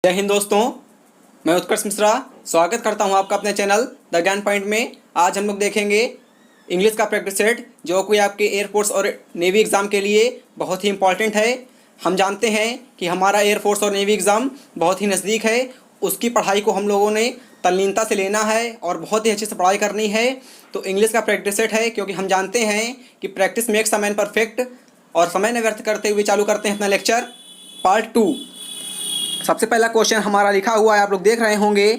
जय हिंद दोस्तों, मैं उत्कर्ष मिश्रा स्वागत करता हूं आपका अपने चैनल द ज्ञान पॉइंट में। आज हम लोग देखेंगे इंग्लिश का प्रैक्टिस सेट जो कोई आपके एयरफोर्स और नेवी एग्ज़ाम के लिए बहुत ही इंपॉर्टेंट है। हम जानते हैं कि हमारा एयरफोर्स और नेवी एग्ज़ाम बहुत ही नज़दीक है। उसकी पढ़ाई को हम लोगों ने तल्लीनता से लेना है और बहुत ही अच्छे से पढ़ाई करनी है। तो इंग्लिश का प्रैक्टिस सेट है, क्योंकि हम जानते हैं कि practice makes a man perfect. और समय न व्यर्थ करते हुए चालू करते हैं अपना लेक्चर पार्ट 2। सबसे पहला क्वेश्चन हमारा लिखा हुआ है, आप लोग देख रहे होंगे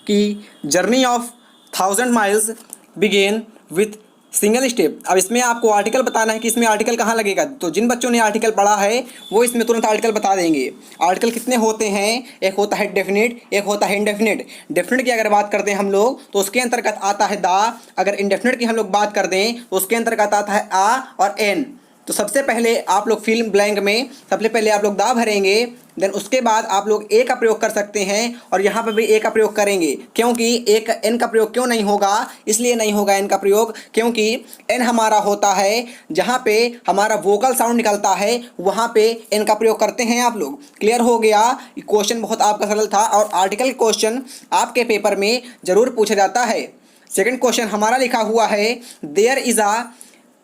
कि journey of 1000 miles begin with single step. अब इसमें आपको आर्टिकल बताना है कि इसमें आर्टिकल कहाँ लगेगा। तो जिन बच्चों ने आर्टिकल पढ़ा है वो इसमें तुरंत आर्टिकल बता देंगे। आर्टिकल कितने होते हैं? एक होता है डेफिनेट, एक होता है इनडेफिनेट। डेफिनेट की अगर बात करते हैं हम लोग तो उसके अंतर्गत आता है द। अगर इनडेफिनेट की हम लोग बात कर दें तो उसके अंतर्गत आता है आ और एन। तो सबसे पहले आप लोग फिल्म ब्लैंक में सबसे पहले आप लोग दा भरेंगे, देन उसके बाद आप लोग ए का प्रयोग कर सकते हैं और यहाँ पर भी ए का प्रयोग करेंगे। क्योंकि एक एन का प्रयोग क्यों नहीं होगा? इसलिए नहीं होगा एन का प्रयोग क्योंकि एन हमारा होता है जहाँ पे हमारा वोकल साउंड निकलता है, वहाँ पे एन का प्रयोग करते हैं आप लोग। क्लियर हो गया? क्वेश्चन बहुत आपका सरल था और आर्टिकल क्वेश्चन आपके पेपर में ज़रूर पूछा जाता है। सेकेंड क्वेश्चन हमारा लिखा हुआ है, there is a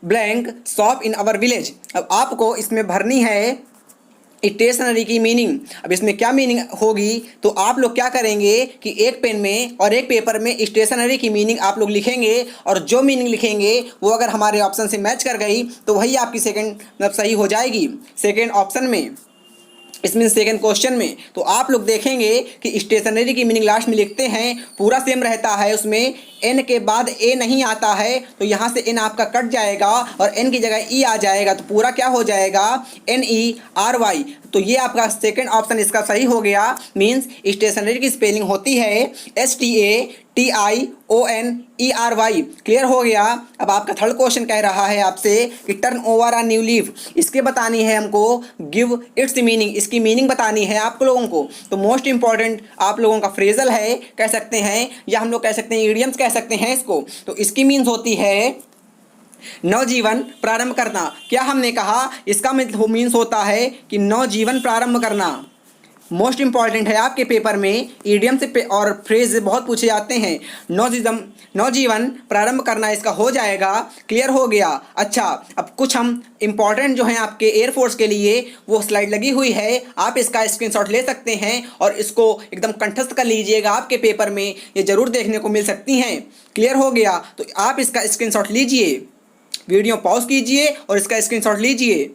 blank shop in our village. अब आपको इसमें भरनी है स्टेशनरी की मीनिंग। अब इसमें क्या मीनिंग होगी? तो आप लोग क्या करेंगे कि एक पेन में और एक पेपर में स्टेशनरी की मीनिंग आप लोग लिखेंगे और जो मीनिंग लिखेंगे वो अगर हमारे ऑप्शन से मैच कर गई तो वही आपकी सेकंड मतलब सही हो जाएगी सेकंड ऑप्शन में, इसमें सेकंड क्वेश्चन में। तो आप लोग देखेंगे कि स्टेशनरी की मीनिंग लास्ट में लिखते हैं, पूरा सेम रहता है, उसमें एन के बाद ए नहीं आता है तो यहाँ से एन आपका कट जाएगा और एन की जगह ई आ जाएगा। तो पूरा क्या हो जाएगा? NERY। तो ये आपका सेकंड ऑप्शन इसका सही हो गया। मीन्स स्टेशनरी की स्पेलिंग होती है STATIONERY। क्लियर हो गया? अब आपका थर्ड क्वेश्चन कह रहा है आपसे कि turn over a new leaf. इसके बतानी है हमको गिव इट्स मीनिंग, इसकी मीनिंग बतानी है आप लोगों को। तो मोस्ट इंपॉर्टेंट आप लोगों का फ्रेजल है कह सकते हैं, या हम लोग कह सकते हैं इडियम्स कह सकते हैं इसको। तो इसकी मीन्स होती है नवजीवन प्रारंभ करना। क्या हमने कहा? इसका मीन्स होता है कि नवजीवन प्रारंभ करना। मोस्ट इंपॉर्टेंट है आपके पेपर में, ईडियम से और फ्रेज बहुत पूछे जाते हैं। नवजीवन प्रारंभ करना इसका हो जाएगा। क्लियर हो गया? अच्छा, अब कुछ हम इंपॉर्टेंट जो हैं आपके एयरफोर्स के लिए वो स्लाइड लगी हुई है, आप इसका स्क्रीनशॉट ले सकते हैं और इसको एकदम कंठस्थ कर लीजिएगा। आपके पेपर में ये जरूर देखने को मिल सकती हैं। क्लियर हो गया? तो आप इसका स्क्रीनशॉट लीजिए, वीडियो पॉज कीजिए और इसका स्क्रीनशॉट लीजिए।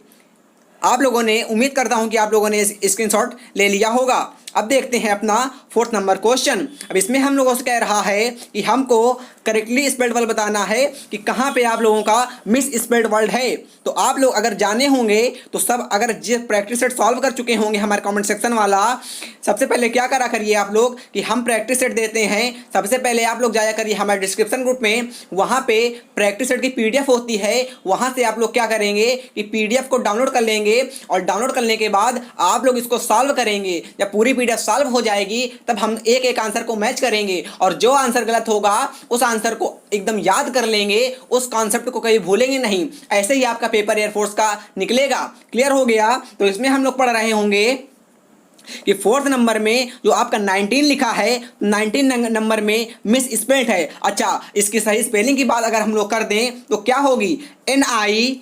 आप लोगों ने, उम्मीद करता हूं कि आप लोगों ने स्क्रीनशॉट ले लिया होगा। अब देखते हैं अपना फोर्थ नंबर क्वेश्चन। अब इसमें हम लोगों से कह रहा है कि हमको करेक्टली स्पेल्ड वर्ड बताना है कि कहाँ पे आप लोगों का मिस स्पेल्ड वर्ड है। तो आप लोग अगर जाने होंगे तो सब, अगर जिस प्रैक्टिस सेट सॉल्व कर चुके होंगे हमारे कमेंट सेक्शन वाला, सबसे पहले क्या करा करिए आप लोग कि हम प्रैक्टिस सेट देते हैं। सबसे पहले आप लोग जाया करिए हमारे डिस्क्रिप्शन ग्रुप में, वहाँ पे प्रैक्टिस सेट की PDF होती है। वहाँ से आप लोग क्या करेंगे कि PDF को डाउनलोड कर लेंगे और डाउनलोड करने के बाद आप लोग इसको सॉल्व करेंगे। जब पूरी PDF सॉल्व हो जाएगी तब हम एक एक आंसर को मैच करेंगे और जो आंसर गलत होगा उस आंसर को एकदम याद कर लेंगे, उस कॉन्सेप्ट को कभी भूलेंगे नहीं। ऐसे ही आपका पेपर एयरफोर्स का निकलेगा। क्लियर हो गया? तो इसमें हम लोग पढ़ रहे होंगे कि फोर्थ नंबर में जो आपका 19 लिखा है, 19 नंबर में मिस स्पेल्ड है। अच्छा, इसकी सही स्पेलिंग की बात अगर हम लोग कर दें तो क्या होगी? NINE,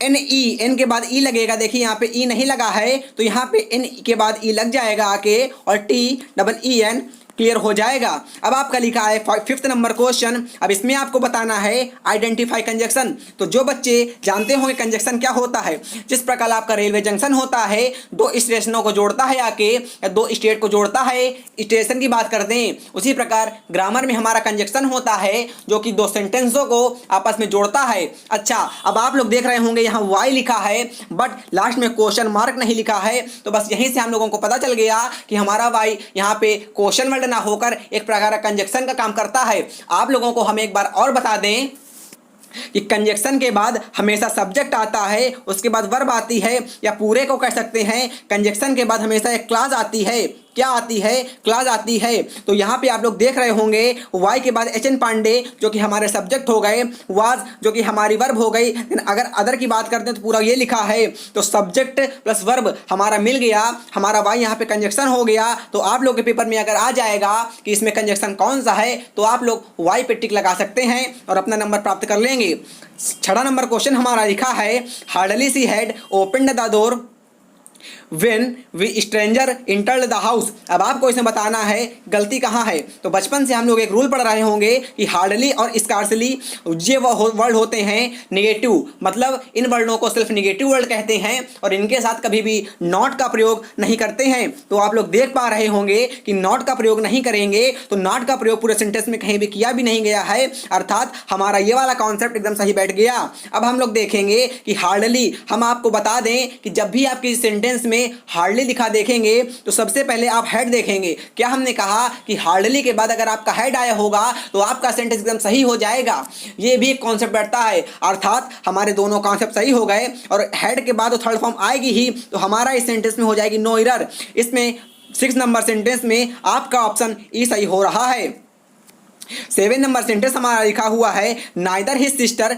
एन के बाद ई लगेगा। देखिए यहाँ पे ई नहीं लगा है तो यहाँ पे एन के बाद ई लग जाएगा आके और TEEN क्लियर हो जाएगा। अब आपका लिखा है फिफ्थ नंबर क्वेश्चन। अब इसमें आपको बताना है आइडेंटिफाई कंजक्शन। तो जो बच्चे जानते होंगे कंजक्शन क्या होता है, जिस प्रकार आपका रेलवे जंक्शन होता है, दो स्टेशनों को जोड़ता है आके, या दो स्टेट को जोड़ता है, स्टेशन की बात कर दें, उसी प्रकार ग्रामर में हमारा कंजक्शन होता है जो कि दो सेंटेंसों को आपस में जोड़ता है। अच्छा, अब आप लोग देख रहे होंगे यहाँ वाई लिखा है बट लास्ट में क्वेश्चन मार्क नहीं लिखा है। तो बस यहीं से हम लोगों को पता चल गया कि हमारा वाई यहाँ पे क्वेश्चन वर्ड ना होकर एक प्रकार का कंजक्शन का काम करता है। आप लोगों को हम एक बार और बता दें कि कंजक्शन के बाद हमेशा सब्जेक्ट आता है, उसके बाद वर्ब आती है, या पूरे को कह सकते हैं कंजक्शन के बाद हमेशा एक क्लॉज आती है। क्या आती है, क्लास आती है। तो यहाँ पे आप लोग देख रहे होंगे वाई के बाद एच एन पांडे जो कि हमारे सब्जेक्ट हो गए, वाज जो कि हमारी वर्ब हो गई। अगर अदर की बात करते हैं तो पूरा ये लिखा है, तो सब्जेक्ट प्लस वर्ब हमारा मिल गया, हमारा वाई यहाँ पे कंजक्शन हो गया। तो आप लोग के पेपर में अगर आ जाएगा कि इसमें कंजक्शन कौन सा है तो आप लोग वाई पे टिक लगा सकते हैं और अपना नंबर प्राप्त कर लेंगे। 6वां नंबर क्वेश्चन हमारा लिखा है, hardly she had opened the door When we stranger entered the house। अब आपको इसमें बताना है गलती कहाँ है। तो बचपन से हम लोग एक रूल पढ़ रहे होंगे कि हार्डली और स्कार्सली ये वर्ड होते हैं नेगेटिव, मतलब इन वर्डों को सिर्फ नेगेटिव वर्ड कहते हैं और इनके साथ कभी भी नॉट का प्रयोग नहीं करते हैं। तो आप लोग देख पा रहे होंगे कि नॉट का प्रयोग नहीं करेंगे, तो नॉट का प्रयोग पूरे सेंटेंस में कहीं भी किया भी नहीं गया है, अर्थात हमारा ये वाला कॉन्सेप्ट एकदम सही बैठ गया। अब हम लोग देखेंगे कि हार्डली, हम आपको बता दें कि जब भी आपकी सेंटेंस में हार्डली लिखा देखेंगे तो सबसे पहले आप हेड देखेंगे। क्या हमने कहा कि हार्डली के बाद अगर आपका हेड आया होगा तो आपका सेंटेंस एकदम सही हो जाएगा। ये भी एक कॉन्सेप्ट बैठता है, अर्थात हमारे दोनों कॉन्सेप्ट सही हो गए और हेड के बाद तो थर्ड फॉर्म आएगी ही, तो हमारा इस सेंटेंस में हो जाएगी नो एरर। इसमें 6 नंबर सेंटेंस में आपका ऑप्शन ई सही हो रहा है। 7 नंबर सेंटेंस हमारा लिखा हुआ है, neither his sister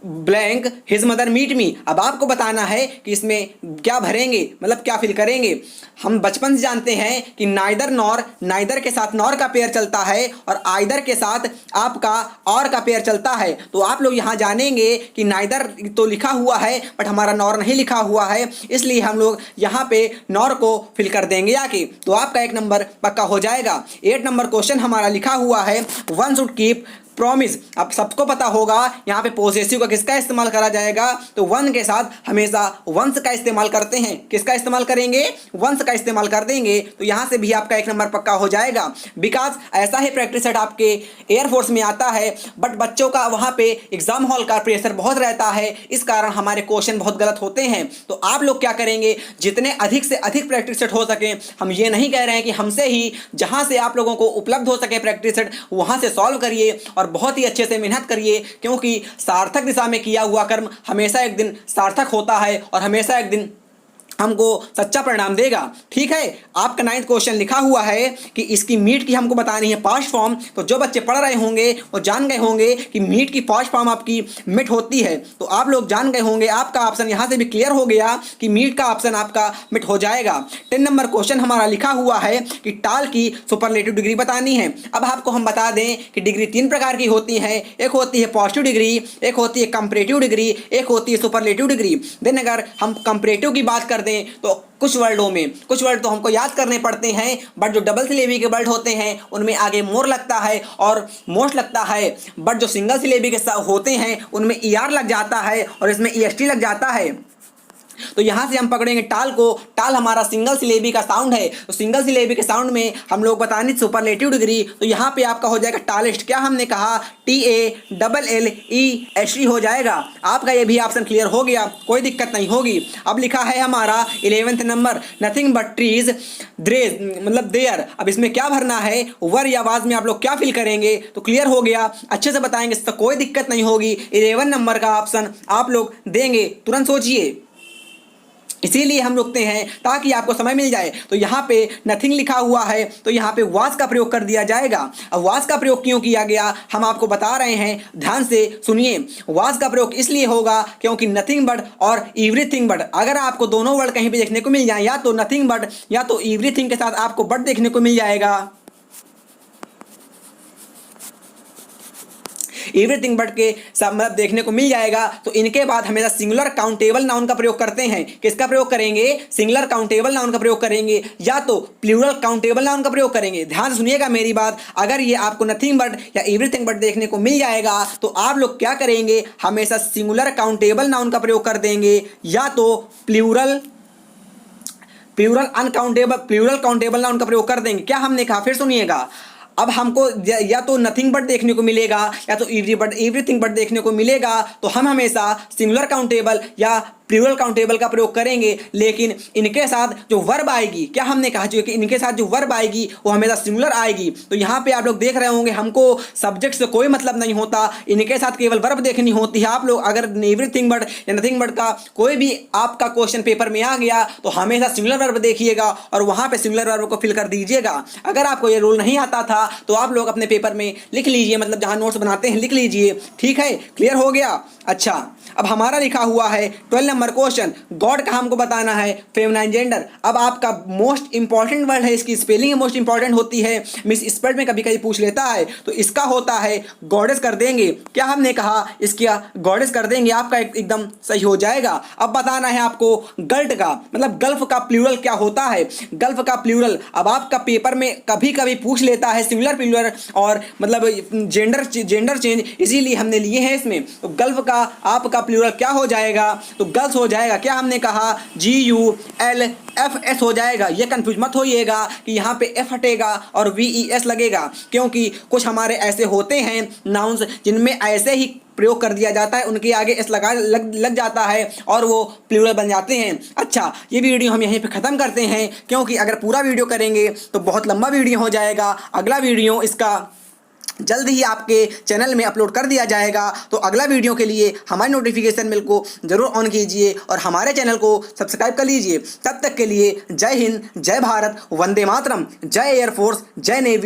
blank his mother meet me. अब आपको बताना है कि इसमें क्या भरेंगे, मतलब क्या फिल करेंगे। हम बचपन से जानते हैं कि नाइदर नॉर, नाइदर के साथ नॉर का पेयर चलता है और आइदर के साथ आपका और का पेयर चलता है। तो आप लोग यहाँ जानेंगे कि नाइदर तो लिखा हुआ है बट हमारा नॉर नहीं लिखा हुआ है, इसलिए हम लोग यहाँ पे नॉर को फिल कर देंगे आके, तो आपका 1 नंबर पक्का हो जाएगा। 8 नंबर क्वेश्चन हमारा लिखा हुआ है, वन शुड कीप प्रॉमिस। अब सबको पता होगा यहाँ पे पोजेसिव का किसका इस्तेमाल करा जाएगा, तो वन के साथ हमेशा वंस का इस्तेमाल करते हैं। किसका इस्तेमाल करेंगे, वंस का इस्तेमाल कर देंगे, तो यहाँ से भी आपका 1 नंबर पक्का हो जाएगा। बिकॉज ऐसा ही प्रैक्टिस सेट आपके एयरफोर्स में आता है, बट बच्चों का वहाँ पे एग्जाम हॉल का प्रेशर बहुत रहता है, इस कारण हमारे क्वेश्चन बहुत गलत होते हैं। तो आप लोग क्या करेंगे, जितने अधिक से अधिक प्रैक्टिस सेट हो सके, हम ये नहीं कह रहे हैं कि हमसे ही, जहाँ से आप लोगों को उपलब्ध हो सके प्रैक्टिस सेट वहाँ से सॉल्व करिए और बहुत ही अच्छे से मेहनत करिए, क्योंकि सार्थक दिशा में किया हुआ कर्म हमेशा एक दिन सार्थक होता है और हमेशा एक दिन हमको सच्चा परिणाम देगा। ठीक है, आपका 9th क्वेश्चन लिखा हुआ है कि इसकी मीट की हमको बतानी है पास्ट फॉर्म। तो जो बच्चे पढ़ रहे होंगे वो जान गए होंगे कि मीट की पास्ट फॉर्म आपकी मिट होती है, तो आप लोग जान गए होंगे, आपका ऑप्शन यहाँ से भी क्लियर हो गया कि मीट का ऑप्शन आपका मिट हो जाएगा। 10 नंबर क्वेश्चन हमारा लिखा हुआ है कि टाल की सुपरलेटिव डिग्री बतानी है। अब आपको हम बता दें कि डिग्री 3 प्रकार की होती है, एक होती है पॉजिटिव डिग्री, एक होती है कंपैरेटिव डिग्री, एक होती है सुपरलेटिव डिग्री। देन अगर हम कंपैरेटिव की बात कर दें तो कुछ वर्ड तो हमको याद करने पड़ते हैं, बट जो डबल सिलेबी के वर्ड होते हैं उनमें आगे मोर लगता है और मोस्ट लगता है, बट जो सिंगल सिलेबी के होते हैं उनमें ER लग जाता है और इसमें EST लग जाता है। तो यहाँ से हम पकड़ेंगे टाल को, टाल हमारा सिंगल सिलेबी का साउंड है, तो सिंगल सिलेबी के साउंड में हम लोग बतानी सुपरलेटिव डिग्री, तो यहाँ पे आपका हो जाएगा टालेस्ट। क्या हमने कहा, TALLEST हो जाएगा। आपका ये भी ऑप्शन क्लियर हो गया, कोई दिक्कत नहीं होगी। अब लिखा है हमारा 11th number, nothing but trees Drèze, मतलब देयर। अब इसमें क्या भरना है, वर या आवाज में आप लोग क्या फिल करेंगे, तो क्लियर हो गया, अच्छे से बताएंगे, इससे कोई दिक्कत नहीं होगी। 11 नंबर का ऑप्शन आप लोग देंगे, तुरंत सोचिए, इसीलिए हम रुकते हैं ताकि आपको समय मिल जाए। तो यहाँ पे नथिंग लिखा हुआ है तो यहाँ पे वाज का प्रयोग कर दिया जाएगा। अब वाज का प्रयोग क्यों किया गया हम आपको बता रहे हैं, ध्यान से सुनिए। वाज का प्रयोग इसलिए होगा क्योंकि नथिंग बट और एवरीथिंग बट, अगर आपको दोनों वर्ड कहीं पे देखने को मिल जाए, या तो नथिंग बट या तो एवरीथिंग के साथ आपको बट देखने को मिल जाएगा, एवरीथिंग बट के सब मतलब देखने को मिल जाएगा, तो इनके बाद हमेशा सिंगुलर काउंटेबल नाउन का प्रयोग करते हैं। किसका प्रयोग करेंगे, सिंगुलर काउंटेबल नाउन का प्रयोग करेंगे या तो प्लूरल काउंटेबल नाउन का प्रयोग करेंगे। ध्यान से सुनिएगा मेरी बात, अगर ये आपको नथिंग बट या एवरीथिंग बट देखने को मिल जाएगा तो आप लोग क्या करेंगे, हमेशा सिंगुलर काउंटेबल नाउन का प्रयोग कर देंगे या तो प्लूरल काउंटेबल नाउन का प्रयोग कर देंगे। क्या हमने कहा, फिर सुनिएगा। अब हमको या तो नथिंग बट देखने को मिलेगा या तो एवरीथिंग बट देखने को मिलेगा, तो हम हमेशा सिंगुलर काउंटेबल या प्लूरल काउंटेबल का प्रयोग करेंगे, लेकिन इनके साथ जो वर्ब आएगी, क्या हमने कहा जो कि इनके साथ जो वर्ब आएगी वो हमेशा सिंगुलर आएगी। तो यहाँ पे आप लोग देख रहे होंगे हमको सब्जेक्ट से कोई मतलब नहीं होता, इनके साथ केवल वर्ब देखनी होती है। आप लोग अगर एवरीथिंग बट या नथिंग बट का कोई भी आपका क्वेश्चन पेपर में आ गया तो हमेशा सिंगुलर वर्ब देखिएगा और वहां पे सिंगुलर वर्ब को फिल कर दीजिएगा। अगर आपको ये रूल नहीं आता था तो आप लोग अपने पेपर में लिख लीजिए, मतलब जहां नोट्स बनाते हैं लिख लीजिए, ठीक है, क्लियर हो गया। अच्छा, अब हमारा लिखा हुआ है 12 नंबर क्वेश्चन, गॉड का हमको बताना है फेमिनाइन जेंडर। अब आपका मोस्ट इंपॉर्टेंट वर्ड है, इसकी स्पेलिंग मोस्ट इंपॉर्टेंट होती है, मिस स्पेल्ड में कभी कभी पूछ लेता है, तो इसका होता है गॉडेस कर देंगे। क्या हमने कहा, इसका गॉडेस कर देंगे, आपका एकदम सही हो जाएगा। अब बताना है आपको गल्ट का, मतलब गल्फ का प्लूरल क्या होता है। गल्फ का प्लूरल अब आपका पेपर में कभी कभी पूछ लेता है सिंगुलर प्लूरल और मतलब जेंडर चेंज, इसीलिए हमने लिए हैं इसमें। तो गल्फ का आपका प्लूरल क्या हो जाएगा, तो गर्ल्स हो जाएगा। क्या हमने कहा, GULFS हो जाएगा। ये कंफ्यूज मत होइएगा कि यहाँ पे F हटेगा और VES लगेगा, क्योंकि कुछ हमारे ऐसे होते हैं नाउन्स जिनमें ऐसे ही प्रयोग कर दिया जाता है, उनके आगे एस लग जाता है और वो प्लूरल बन जाते हैं। अच्छा, ये वीडियो हम यहीं पे ख़त्म करते हैं, क्योंकि अगर पूरा वीडियो करेंगे तो बहुत लंबा वीडियो हो जाएगा। अगला वीडियो इसका जल्द ही आपके चैनल में अपलोड कर दिया जाएगा, तो अगला वीडियो के लिए हमारी नोटिफिकेशन बेल को जरूर ऑन कीजिए और हमारे चैनल को सब्सक्राइब कर लीजिए। तब तक के लिए जय हिंद, जय भारत, वंदे मातरम, जय एयरफोर्स, जय नेवी।